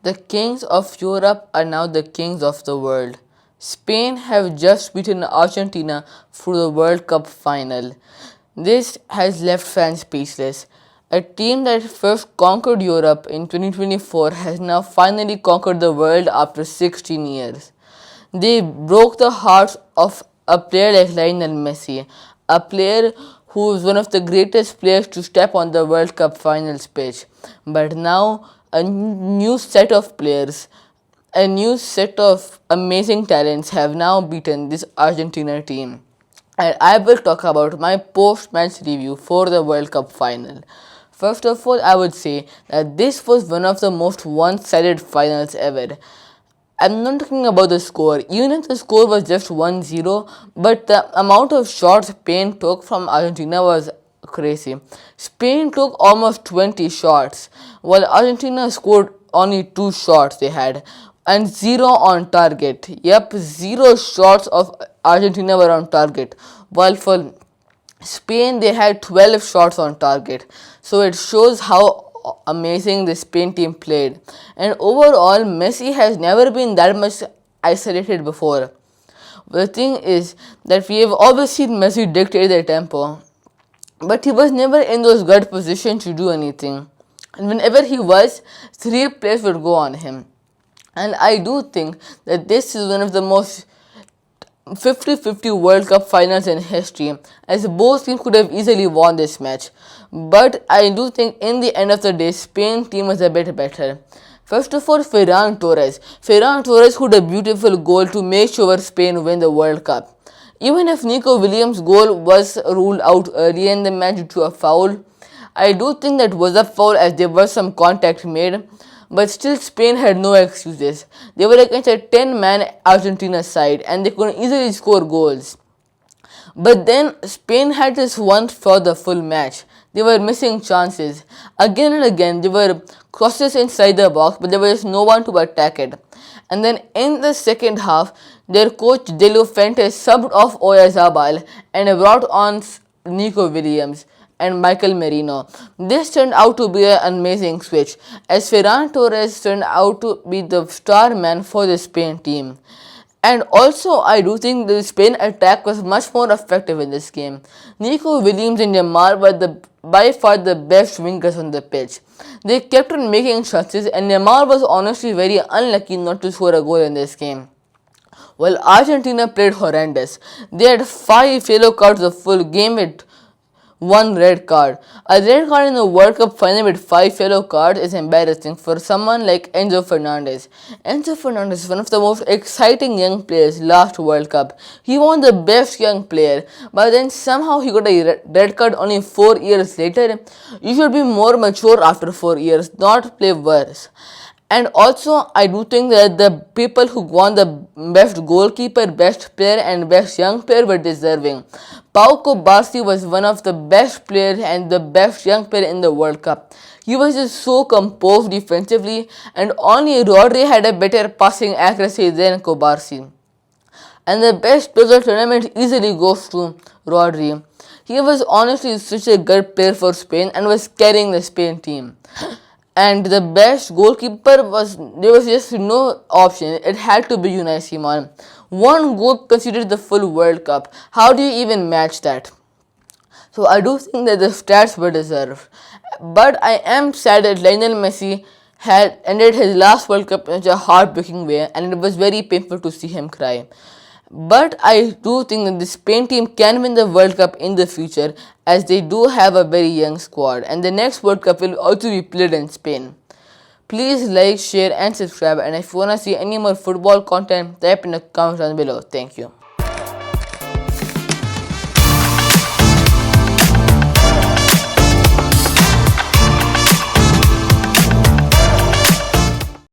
The kings of Europe are now the kings of the world. Spain have just beaten Argentina through the World Cup final. This has left fans speechless. A team that first conquered Europe in 2024 has now finally conquered the world after 16 years. They broke the hearts of a player like Lionel Messi, a player who is one of the greatest players to step on the World Cup finals pitch. But now a new set of players, a new set of amazing talents have now beaten this Argentina team. And I will talk about my post-match review for the World Cup final. First of all, I would say that this was one of the most one-sided finals ever. I'm not talking about the score, even if the score was just 1-0, but the amount of shots Spain took from Argentina was crazy. Spain took almost 20 shots, while Argentina scored only 2 shots they had, and 0 on target. Yep, 0 shots of Argentina were on target, while for Spain they had 12 shots on target. So it shows how amazing the Spain team played. And overall, Messi has never been that much isolated before. The thing is that we have always seen Messi dictate the tempo, but he was never in those good positions to do anything. And whenever he was, 3 players would go on him. And I do think that this is one of the most 50-50 World Cup finals in history, as both teams could have easily won this match. But I do think in the end of the day, Spain team was a bit better. First of all, Ferran Torres. Ferran Torres scored a beautiful goal to make sure Spain win the World Cup. Even if Nico Williams' goal was ruled out early in the match due to a foul, I do think that was a foul as there was some contact made. But still, Spain had no excuses. They were against a 10-man Argentina side and they could easily score goals. But then Spain had this one for the full match. They were missing chances. Again and again, there were crosses inside the box, but there was no one to attack it. And then in the second half, their coach De La Fuente subbed off Oyarzabal and brought on Nico Williams and Michael Merino. This turned out to be an amazing switch, as Ferran Torres turned out to be the star man for the Spain team. And also, I do think the Spain attack was much more effective in this game. Nico Williams and Yamal were by far the best wingers on the pitch. They kept on making chances, and Yamal was honestly very unlucky not to score a goal in this game. While Argentina played horrendous. They had 5 yellow cards the full game with 1 red card. A red card in the World Cup final with 5 yellow cards is embarrassing for someone like Enzo Fernandez. Enzo Fernandez is one of the most exciting young players last World Cup. He won the best young player, but then somehow he got a red card only 4 years later. You should be more mature after 4 years, not play worse. And also, I do think that the people who won the best goalkeeper, best player and best young player were deserving. Pau Cubarsí was one of the best players and the best young player in the World Cup. He was just so composed defensively, and only Rodri had a better passing accuracy than Cubarsí. And the best player of the tournament easily goes to Rodri. He was honestly such a good player for Spain and was carrying the Spain team. And the best goalkeeper there was just no option. It had to be Unai Simon. 1 goal considered the full World Cup. How do you even match that? So I do think that the stats were deserved. But I am sad that Lionel Messi had ended his last World Cup in a heartbreaking way, and it was very painful to see him cry. But I do think that the Spain team can win the World Cup in the future, as they do have a very young squad, and the next World Cup will also be played in Spain. Please like, share and subscribe, and if you wanna see any more football content, type in the comments down below. Thank you.